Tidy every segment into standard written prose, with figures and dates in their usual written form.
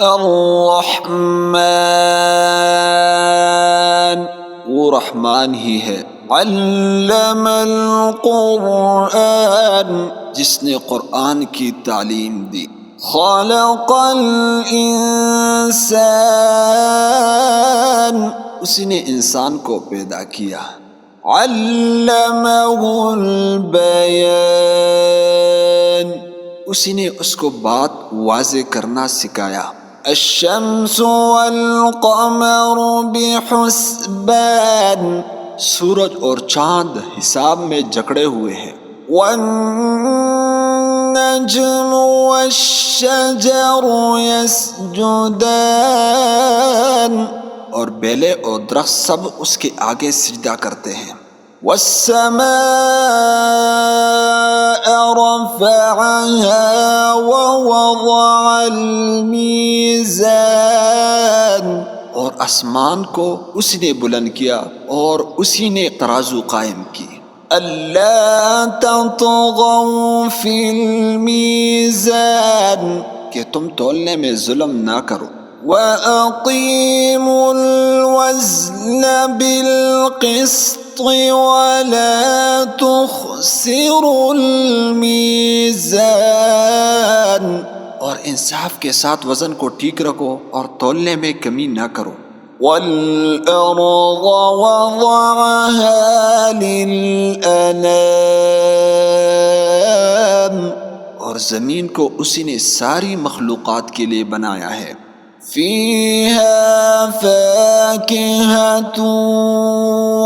الرحمن، وہ رحمان ہی ہے۔ علم القرآن، جس نے قرآن کی تعلیم دی۔ خلق الانسان، اسی نے انسان کو پیدا کیا۔ علمہ البیان، اسی نے اس کو بات واضح کرنا سکھایا۔ الشمس والقمر بحسبان، سورج اور چاند حساب میں جکڑے ہوئے ہیں۔ والنجم والشجر يسجدان، اور بیلے اور درخت سب اس کے آگے سجدہ کرتے ہیں۔ والسماء رفعها ووضع الميزان، اور آسمان کو اسی نے بلند کیا اور اسی نے ترازو قائم کی۔ الا تطغوا فی المیزان، کہ تم تولنے میں ظلم نہ کرو۔ وَأَقِيمُوا الْوَزْنَ بِالْقِسْطِ وَلَا تُخْسِرُوا الْمِيزَانَ، اور انصاف کے ساتھ وزن کو ٹھیک رکھو اور تولنے میں کمی نہ کرو۔ وَالْأَرْضَ وَضَعَهَا لِلْأَنَامِ، اور زمین کو اسی نے ساری مخلوقات کے لیے بنایا ہے۔ فِيهَا فَاكِهَةٌ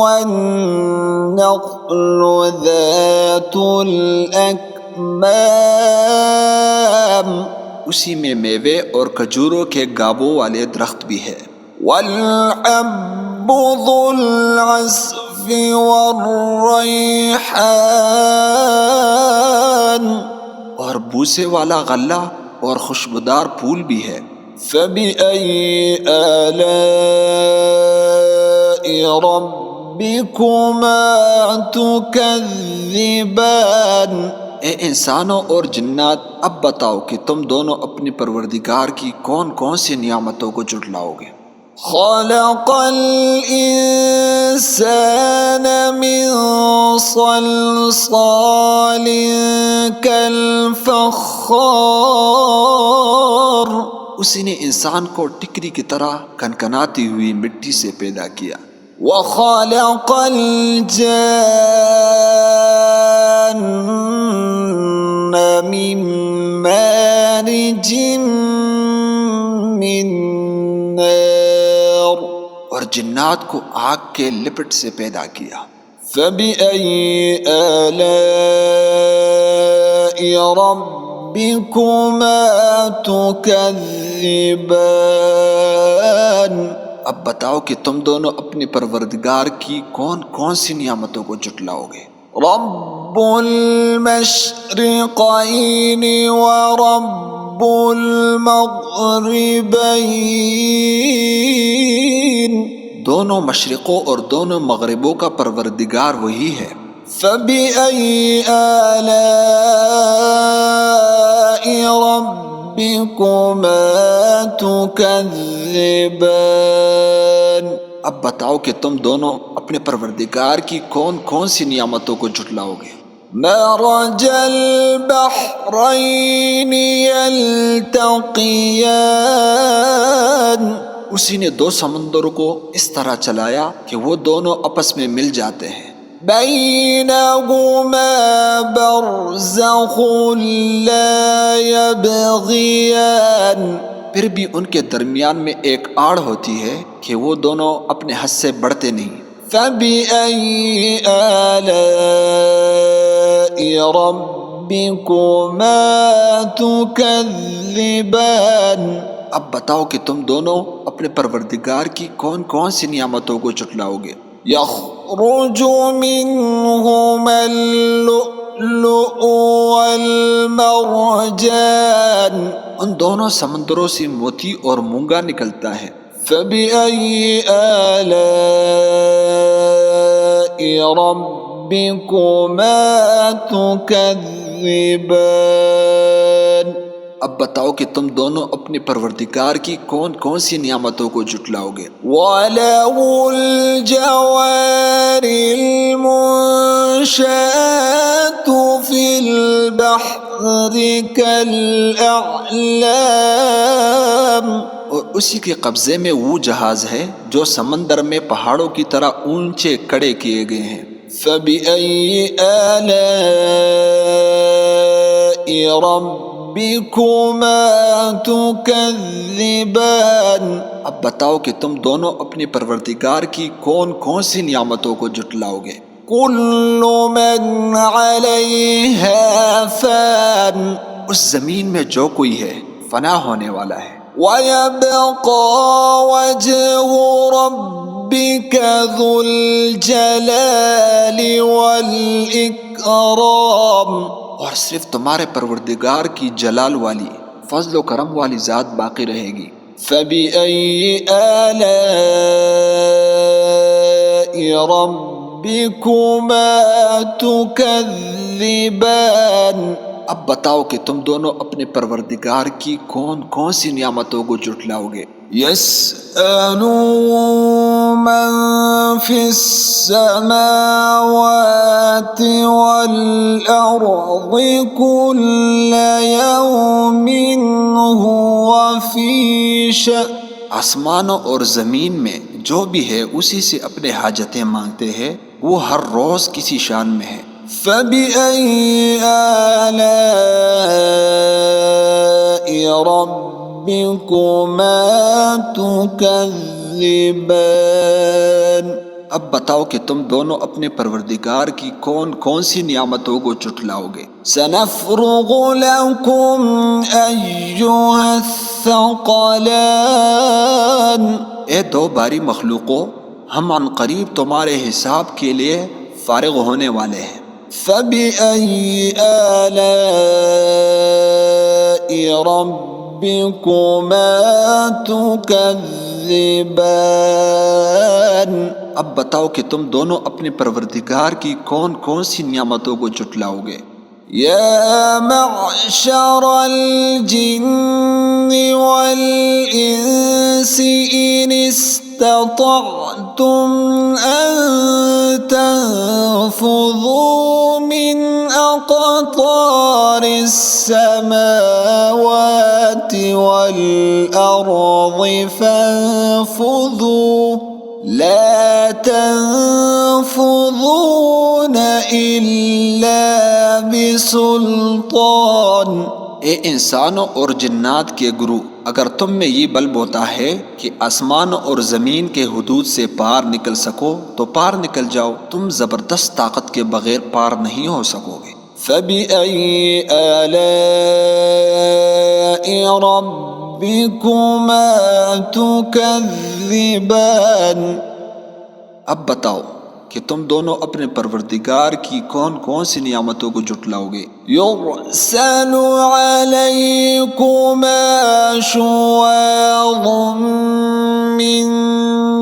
وَالنَّخْلُ ذَاتُ الْأَكْمَامِ، اسی میں میوے اور کھجوروں کے گابوں والے درخت بھی ہے۔ وَالْحَبُّ ذُو الْعَصْفِ وَالرَّيْحَانُ، اور بوسے والا غلہ اور خوشبودار پھول بھی ہے۔ فَبِأَيِّ آلَاءِ رَبِّكُمَا تُكَذِّبَانِ، اے انسانوں اور جنات، اب بتاؤ کہ تم دونوں اپنے پروردگار کی کون کون سی نعمتوں کو جھٹلاؤ گے۔ خلق الانسان من صلصال كالفخار، اسی نے انسان کو ٹکری کی طرح کنکناتی ہوئی مٹی سے پیدا کیا۔ وَخَلَقَ الْجَانَّ مِن مَّارِجٍ مِّن نَّارٍ، اور جنات کو آگ کے لپٹ سے پیدا کیا۔ فَبِأَيِّ آلَاءِ رَبِّكُمَا تُكَذِّبَانِ، اب بتاؤ کہ تم دونوں اپنے پروردگار کی کون کون سی نعمتوں کو جھٹلاؤ گے۔ رب المشرقین ورب المغربین، دونوں مشرقوں اور دونوں مغربوں کا پروردگار وہی ہے۔ فَبِأَيِّ آلَاءِ رَبِّكُمَا تُكَذِّبَانِ، اب بتاؤ کہ تم دونوں اپنے پروردگار کی کون کون سی نعمتوں کو جھٹلاؤ گے۔ مَرَجَ الْبَحْرَيْنِ يَلْتَقِيَانِ، اسی نے دو سمندروں کو اس طرح چلایا کہ وہ دونوں آپس میں مل جاتے ہیں۔ بَيْنَهُمَا بَرْزَخٌ لَا يَبْغِيَانِ، پھر بھی ان کے درمیان میں ایک آڑ ہوتی ہے کہ وہ دونوں اپنے حد سے بڑھتے نہیں۔ فَبِأَيِّ آلَاءِ رَبِّكُمَا تُكَذِّبَانِ، اب بتاؤ کہ تم دونوں اپنے پروردگار کی کون کون سی نعمتوں کو جھٹلاؤ گے۔ يَخْرُجُ مِنْهُمَا اللُّؤْلُؤُ وَالْمَرْجَانُ، ان دونوں سمندروں سے موتی اور مونگا نکلتا ہے۔ فَبِأَيِّ آلَاءِ رَبِّكُمَا تُكَذِّبَانِ، اب بتاؤ کہ تم دونوں اپنے پروردگار کی کون کون سی نعمتوں کو جھٹلاؤ گے؟ وَلَهُ الْجَوَارِ الْمُنشَآتُ فِي الْبَحْرِ كَالْأَعْلَامِ، اور اسی کے قبضے میں وہ جہاز ہے جو سمندر میں پہاڑوں کی طرح اونچے کڑے کیے گئے ہیں۔ فَبِأَيِّ آلَاءِ رَبِّكُمَا تُكَذِّبَانِ، اب بتاؤ کہ تم دونوں اپنے پروردگار کی کون کون سی نعمتوں کو جھٹلاؤ گے؟ كُلُّ مَنْ عَلَيْهَا فَانٍ، اس زمین میں جو کوئی ہے فنا ہونے والا ہے۔ وَيَبْقَى وَجْهُ رَبِّكَ ذُو الْجَلَالِ وَالْإِكْرَامِ، اور صرف تمہارے پروردگار کی جلال والی فضل و کرم والی ذات باقی رہے گی۔ فَبِأَيِّ آلَاءِ رَبِّكُمَا تُكَذِّبَانِ، اب بتاؤ کہ تم دونوں اپنے پروردگار کی کون کون سی نعمتوں کو جھٹلاؤ گے؟ يَسْأَلُهُ مَن فِي السَّمَاوَاتِ وَالْأَرْضِ كُلَّ يَوْمٍ هُوَ فِي شَأْنٍ، آسمانوں اور زمین میں جو بھی ہے اسی سے اپنے حاجتیں مانگتے ہیں، وہ ہر روز کسی شان میں ہے۔ فَبِأَيِّ آلَاءِ رَبِّكُمَا تُكَذِّبَانِ، اب بتاؤ کہ تم دونوں اپنے پروردگار کی کون کون سی نعمتوں کو جھٹلاؤ گے؟ سَنَفْرُغُ لَكُمْ أَيُّهَ الثَّقَلَانِ، اے دو باری مخلوقوں، ہم عن قریب تمہارے حساب کے لیے فارغ ہونے والے ہیں۔ فَبِأَيِّ آلَاءِ رَبِّكُمَا تُكَذِّبَانِ، اب بتاؤ کہ تم دونوں اپنے پروردگار کی کون کون سی نعمتوں کو جھٹلاؤ گے؟ يَا مَعْشَرَ الْجِنِّ وَالْإِنسِ إِنِ اسْتَطَعْتُمْ أَن تَنفُذُوا مِنْ أَقْطَارِ السَّمَاوَاتِ وَالْأَرْضِ فَانفُذُوا لَا تَنفُذُونَ إِلَّا بِسُلْطَانٍ، اے انسانوں اور جنات کے گروہ، اگر تم میں یہ بل ہوتا ہے کہ آسمان اور زمین کے حدود سے پار نکل سکو تو پار نکل جاؤ، تم زبردست طاقت کے بغیر پار نہیں ہو سکو گے۔ فَبِأَيِّ آلَاءِ رَبِّكُمَا تُكَذِّبَانِ، اب بتاؤ کہ تم دونوں اپنے پروردگار کی کون کون سی نعمتوں کو جھٹلاؤ گے؟ يُرْسَلُ عَلَيْكُمَا شُوَاظٌ مِّن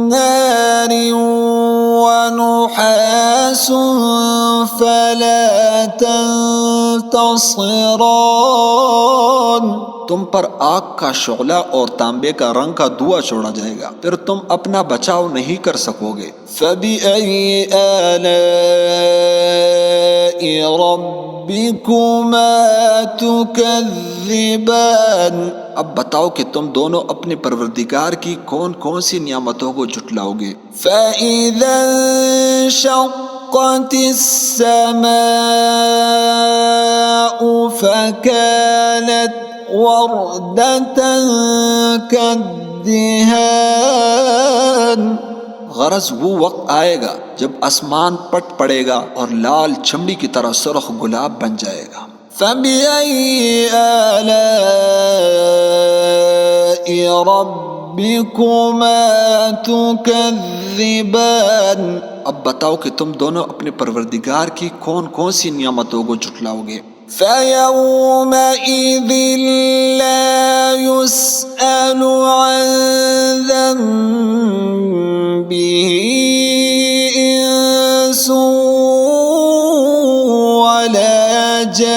نَّارٍ وَنُحَاسٌ فَلَا تَنتَصِرَانِ، تم پر آگ کا شعلہ اور تانبے کا رنگ کا دھواں چھوڑا جائے گا، پھر تم اپنا بچاؤ نہیں کر سکو گے۔ فَبِأَيِّ آلَاءِ رَبِّكُمَا تُكَذِّبَانِ، اب بتاؤ کہ تم دونوں اپنے پروردگار کی کون کون سی نعمتوں کو جھٹلاؤ گے؟ فَإِذَا انشَقَّتِ السَّمَاءُ فَكَانَتْ وَرْدَةً كَالدِّهَانِ، غرض وہ وقت آئے گا جب آسمان پٹ پڑے گا اور لال چمڑی کی طرح سرخ گلاب بن جائے گا۔ فَبِأَيِّ آلَاءِ رَبِّكُمَا تُكَذِّبَانِ، اب بتاؤ کہ تم دونوں اپنے پروردگار کی کون کون سی نعمتوں کو جھٹلاؤ گے؟ فَيَوْمَئِذٍ لَا يُسْأَلُ عَنْ ذَنبِهِ إِنسٌ وَلَا جَانٌّ،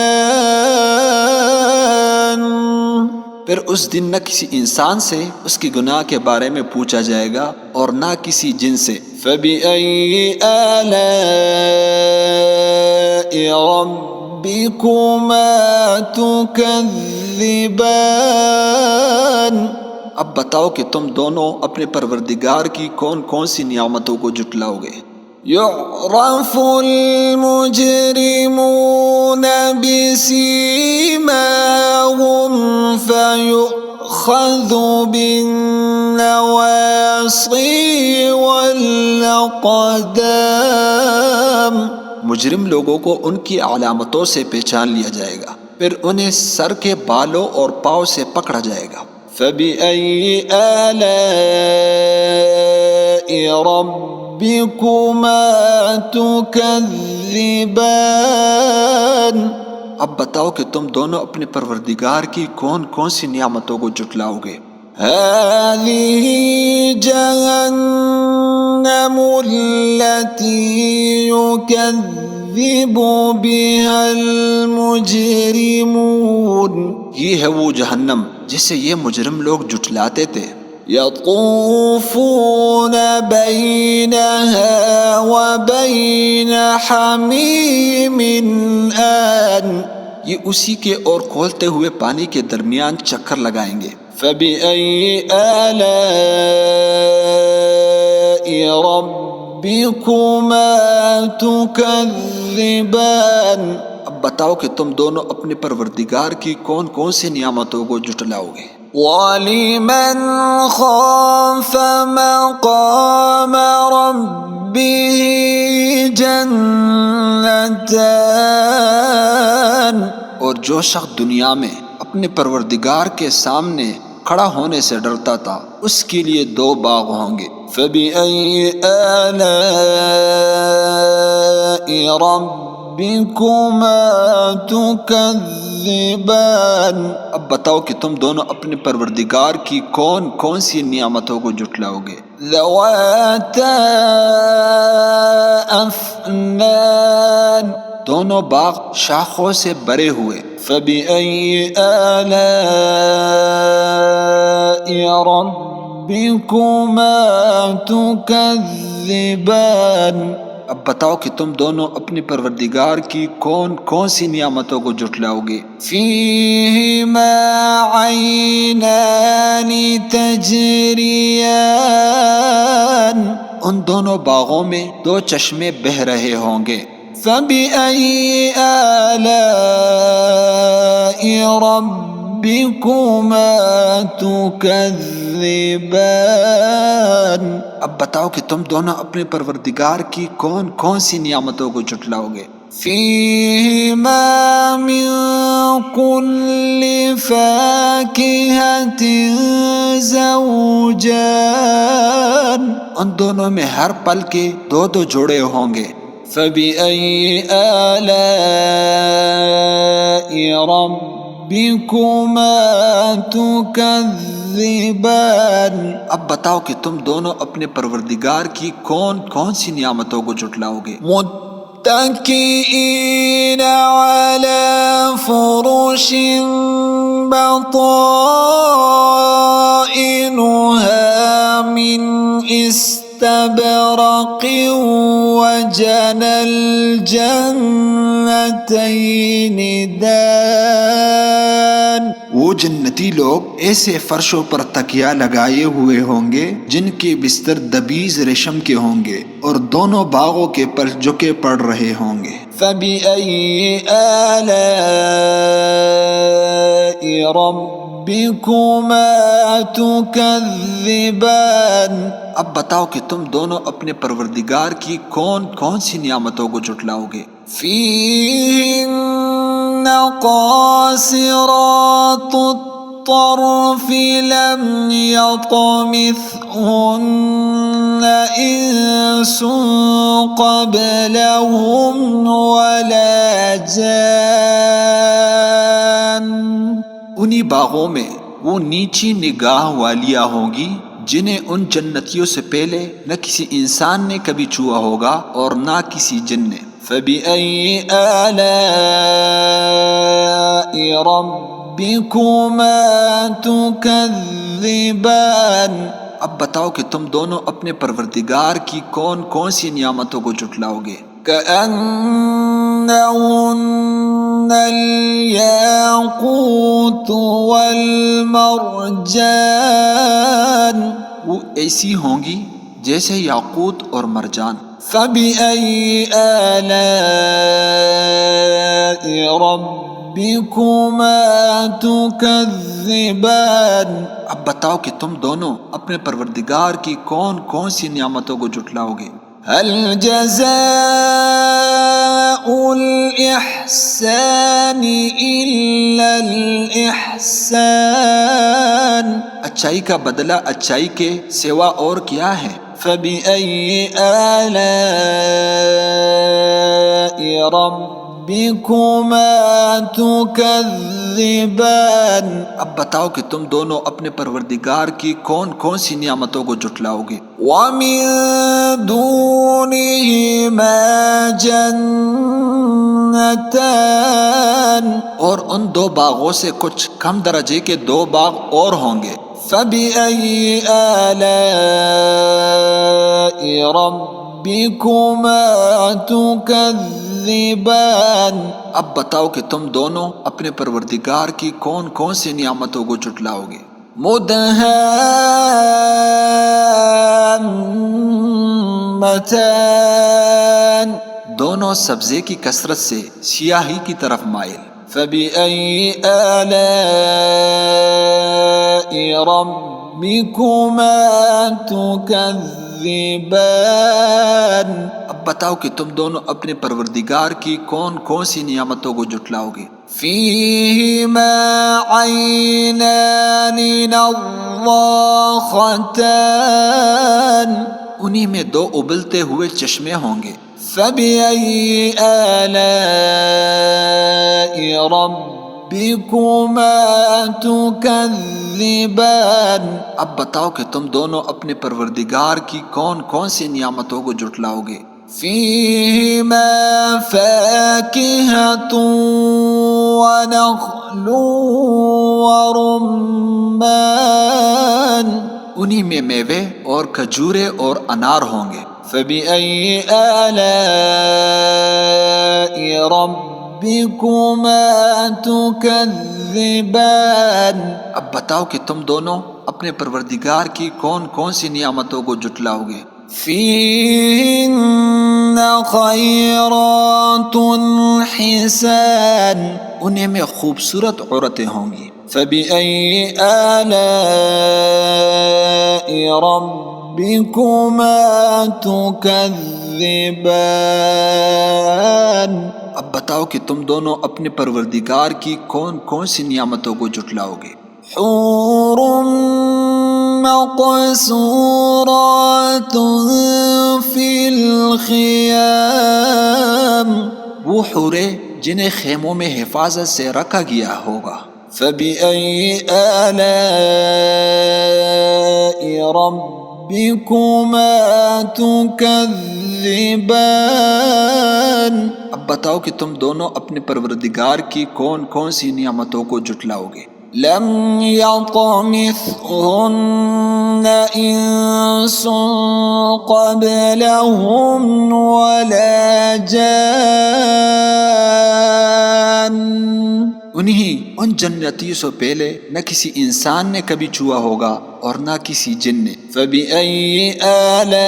پھر اس دن نہ کسی انسان سے اس کی گناہ کے بارے میں پوچھا جائے گا اور نہ کسی جن سے۔ فَبِأَيِّ آلَاءِ رَبِّكُمَا تُكَذِّبَانِ، اب بتاؤ کہ تم دونوں اپنے پروردگار کی کون کون سی نعمتوں کو جھٹلاؤ گے۔ يُعْرَفُ الْمُجْرِمُونَ بِسِيمَاهُمْ فَيُؤْخَذُ بِالنَّوَاصِي وَالْأَقْدَامِ، مجرم لوگوں کو ان کی علامتوں سے پہچان لیا جائے گا، پھر انہیں سر کے بالوں اور پاؤں سے پکڑا جائے گا۔ فَبِأَيِّ آلَاءِ رَبِّكُمَا تُكَذِّبَانِ، اب بتاؤ کہ تم دونوں اپنے پروردگار کی کون کون سی نعمتوں کو جھٹلاؤ گے۔ هَذِهِ جَهَنَّمُ الَّتِي يُكَذِّبُ بِهَا الْمُجْرِمُونَ، یہ ہے وہ جہنم جسے یہ مجرم لوگ جھٹلاتے تھے۔ يَطُوفُونَ بَيْنَهَا وَبَيْنَ حَمِيمٍ آنٍ، یہ اسی کے اور کھولتے ہوئے پانی کے درمیان چکر لگائیں گے۔ فَبِأَيِّ آلَاءِ رَبِّكُمَا تُكَذِّبَانِ، اب بتاؤ کہ تم دونوں اپنے پروردگار کی کون کون سی نعمتوں کو جھٹلاؤ گے۔ وَلِمَنْ خَافَ مَقَامَ رَبِّهِ جَنَّتَانِ، اور جو شخص دنیا میں اپنے پروردگار کے سامنے کھڑا ہونے سے ڈرتا تھا اس کے لیے دو باغ ہوں گے۔ فَبِأَيِّ آلَاءِ رَبِّكُمَا تُكَذِّبَانِ، اب بتاؤ کہ تم دونوں اپنے پروردگار کی کون کون سی نعمتوں کو جھٹلاؤ گے۔ ذَوَاتَا أَفْنَانٍ، دونوں باغ شاخوں سے بھرے ہوئے۔ فَبِأَيِّ آلَاءِ رَبِّكُمَا تُكَذِّبَانِ، اب بتاؤ کہ تم دونوں اپنے پروردگار کی کون کون سی نعمتوں کو جھٹلاؤ گے۔ فِيهِمَا عَيْنَانِ تَجْرِيَانِ، ان دونوں باغوں میں دو چشمے بہہ رہے ہوں گے۔ فَبِأَيِّ آلَاءِ رَبِّكُمَا تُكَذِّبَانِ، اب بتاؤ کہ تم دونوں اپنے پروردگار کی کون کون سی نعمتوں کو جھٹلاؤ گے۔ فِيهِمَا مِن كُلِّ فَاكِهَةٍ زَوْجَانِ، ان دونوں میں ہر پل کے دو دو جوڑے ہوں گے۔ فَبِأَيِّ آلَاءِ رَبِّكُمَا تُكَذِّبَانِ، اب بتاؤ کہ تم دونوں اپنے پروردگار کی کون کون سی نعمتوں کو جھٹلاؤ گے۔ متکئین علی فرش بطائنها من استبرق وجنى الجنتین دان، وہ جنتی لوگ ایسے فرشوں پر تکیہ لگائے ہوئے ہوں گے جن کے بستر دبیز ریشم کے ہوں گے اور دونوں باغوں کے پر جھکے پڑ رہے ہوں گے۔ فَبِأَيِّ آلَاءِ رَبِّكُمَا تُكَذِّبَانِ، اب بتاؤ کہ تم دونوں اپنے پروردگار کی کون کون سی نعمتوں کو جھٹلاؤ گے۔ فِيهِنَّ قَاصِرَاتُ الطَّرْفِ لَمْ يَطْمِثْهُنَّ إِنسٌ قَبْلَهُمْ وَلَا جَانٌّ، انہی باغوں میں وہ نیچی نگاہ والیاں ہوں گی جنہیں ان جنتیوں سے پہلے نہ کسی انسان نے کبھی چھوا ہوگا اور نہ کسی جن نے۔ فَبِأَيِّ آلَاءِ رَبِّكُمَا ربكما تكذبان اب بتاؤ کہ تم دونوں اپنے پروردگار کی کون کون سی نعمتوں کو جھٹلاؤ گے. كأنهن الياقوت والمرجان وہ ایسی ہوں گی جیسے یاقوت اور مرجان. فبأي آلاء ربكما تكذبان اب بتاؤ کہ تم دونوں اپنے پروردگار کی کون کون سی نعمتوں کو جھٹلاؤ گے. هل جزاء الإحسان إلا الإحسان اچھائی کا بدلہ اچھائی کے سوا اور کیا ہے. فبأي آلاء ربكما تكذبان اب بتاؤ کہ تم دونوں اپنے پروردگار کی کون کون سی نعمتوں کو جھٹلاؤ گے. وَمِن دُونِهِمَا جَنَّتَانِ اور ان دو باغوں سے کچھ کم درجے کے دو باغ اور ہوں گے. فَبِأَيِّ آلَاءِ رَبِّكُمَا تُكَذِّبَانِ اب بتاؤ کہ تم دونوں اپنے پروردگار کی کون کون سی نعمتوں کو جھٹلاؤ گے. مُدْهَامَّتَانِ دونوں سبزے کی کثرت سے سیاہی کی طرف مائل. فَبِأَيِّ آلَاءِ رَبِّكُمَا تُكَذِّبَانِ اب بتاؤ کہ تم دونوں اپنے پروردگار کی کون کون سی نعمتوں کو جھٹلاؤ گے. فِيهِمَا عَيْنَانِ نَضَّاخَتَانِ انہی میں دو ابلتے ہوئے چشمے ہوں گے. فَبِأَيِّ آلَاءِ رَبِّكُمَا تُكَذِّبَانِ اب بتاؤ کہ تم دونوں اپنے پروردگار کی کون کون سی نعمتوں کو جھٹلاؤ گے. فِيهِمَا فَاكِهَةٌ وَنَخْلٌ وَرُمَّانٌ انہی میں میوے اور کھجورے اور انار ہوں گے. فَبِأَيِّ آلَاءِ رَبِّكُمَا تُكَذِّبَانِ اب بتاؤ کہ تم دونوں اپنے پروردگار کی کون کون سی نعمتوں کو جھٹلاؤ گے. فِيهِنَّ خَيْرَاتٌ حِسَانٌ انہیں میں خوبصورت عورتیں ہوں گی. فَبِأَيِّ آلَاءِ رَبِّكُمَا تُكَذِّبَانِ اب بتاؤ کہ تم دونوں اپنے پروردگار کی کون کون سی نعمتوں کو جھٹلاؤ گے. حور مقصورات فی الخیام وہ حوریں جنہیں خیموں میں حفاظت سے رکھا گیا ہوگا. فَبِأَيِّ آلَاءِ رَبِّكُمَا تُكَذِّبَانِ اب بتاؤ کہ تم دونوں اپنے پروردگار کی کون کون سی نعمتوں کو جھٹلاؤ گے. لَمْ يَطْمِثْهُنَّ إِنسٌ قَبْلَهُمْ وَلَا جَانٌّ انہی ان جنتیوں سے پہلے نہ کسی انسان نے کبھی چھوا ہوگا اور نہ کسی جن نے. فَبِأَيِّ آلَاءِ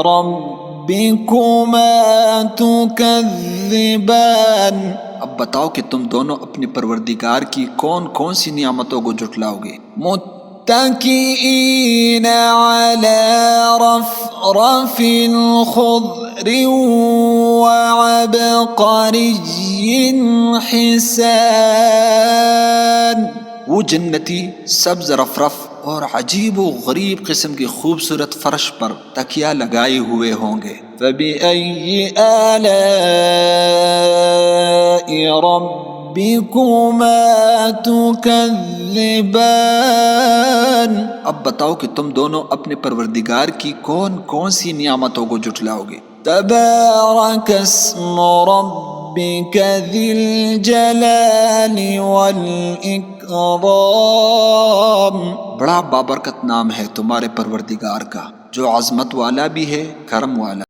رَبِّكُمَا تُكَذِّبَانِ اب بتاؤ کہ تم دونوں اپنے پروردگار کی کون کون سی نعمتوں کو جھٹلاؤ گے. متکئین علی رفرف خضر وعبقری حسان وہ جنتی سبز رفرف اور عجیب و غریب قسم کی خوبصورت فرش پر تکیہ لگائے ہوئے ہوں گے. فَبِأَيِّ آلَاءِ رَبِّكُمَا تُكَذِّبَانِ اب بتاؤ کہ تم دونوں اپنے پروردگار کی کون کون سی نعمتوں کو جھٹلاؤ گے. تبارک اسم رب ربك ذي الجلال والإكرام. بڑا بابرکت نام ہے تمہارے پروردگار کا جو عظمت والا بھی ہے، کرم والا.